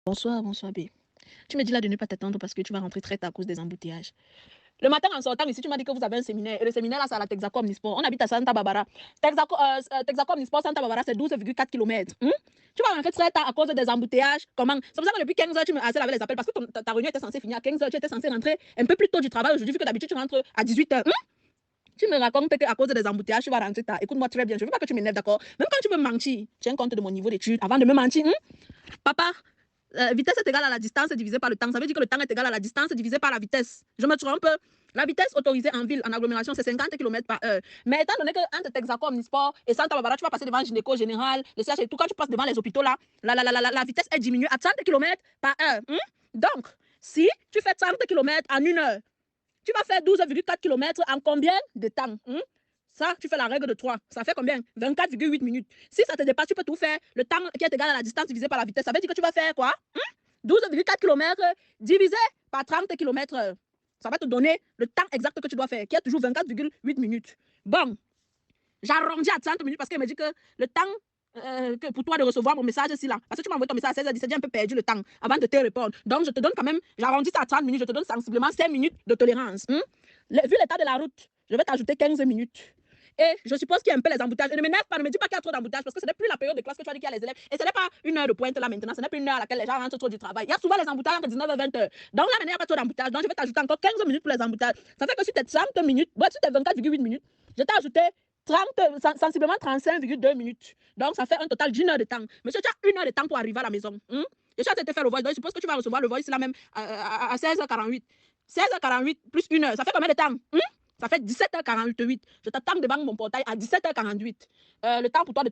Bonsoir, bonsoir B. Tu me dis là de ne pas t'attendre parce que tu vas rentrer très tard à cause des embouteillages. Le matin en sortant ici, tu m'as dit que vous avez un séminaire. Et le séminaire là, c'est à la Texaco Omnisport. On habite à Santa Barbara. Texaco Omnisport, Santa Barbara, c'est 12,4 km. Tu vas rentrer très tard à cause des embouteillages. Comment? C'est pour ça que depuis 15 heures, tu me harcèles avec les appels parce que ta réunion était censée finir à 15 heures. Tu étais censé rentrer un peu plus tôt du travail aujourd'hui, vu que d'habitude, tu rentres à 18 heures. Tu me racontes qu'à cause des embouteillages, tu vas rentrer tard. Écoute-moi très bien. Je ne veux pas que tu m'énerves, d'accord? Même quand tu me mentir, tiens compte de mon niveau d'études avant de me mentir. Papa, vitesse est égale à la distance divisée par le temps. Ça veut dire que le temps est égal à la distance divisée par la vitesse. Je me trompe. La vitesse autorisée en ville, en agglomération, c'est 50 km par heure. Mais étant donné que entre Texaco Omnisport et Santa Barbara, tu vas passer devant le gynéco général, le CH et tout, quand tu passes devant les hôpitaux là, la vitesse est diminuée à 30 km par heure. Donc, si tu fais 30 km en une heure, tu vas faire 12,4 km en combien de temps? Ça, tu fais la règle de 3. Ça fait combien? 24,8 minutes. Si ça te dépasse, tu peux tout faire. Le temps qui est égal à la distance divisé par la vitesse. Ça veut dire que tu vas faire quoi? 12,4 km divisé par 30 km/h. Ça va te donner le temps exact que tu dois faire, qui est toujours 24,8 minutes. Bon, j'arrondis à 30 minutes parce qu'elle me dit que le temps que pour toi de recevoir mon message ici là, parce que tu m'as envoyé ton message à 16h17, j'ai un peu perdu le temps avant de te répondre. Donc, je te donne quand même, j'arrondis ça à 30 minutes, je te donne sensiblement 5 minutes de tolérance. Vu l'état de la route, je vais t'ajouter 15 minutes. Et je suppose qu'il y a un peu les embouteillages. Et ne m'énerve pas, ne me dis pas qu'il y a trop d'embouteillages parce que ce n'est plus la période de classe que tu as dit qu'il y a les élèves. Et ce n'est pas une heure de pointe là maintenant, ce n'est plus une heure à laquelle les gens rentrent trop du travail. Il y a souvent les embouteillages entre 19 et 20 heures. Donc là, maintenant, il n'y a pas trop d'embouteillages. Donc je vais t'ajouter encore 15 minutes pour les embouteillages. Ça fait que sur tes 30 minutes, sur tes 24,8 minutes, je t'ai ajouté 30, sensiblement 35,2 minutes. Donc ça fait un total d'une heure de temps. Monsieur, tu as une heure de temps pour arriver à la maison. Je suis en train de te faire le voice. Donc je suppose que tu vas recevoir le voice là même à 16h48. 16h48 plus une heure, ça fait combien de temps? Ça fait 17h48. Je t'attends devant mon portail à 17h48. Le temps pour toi de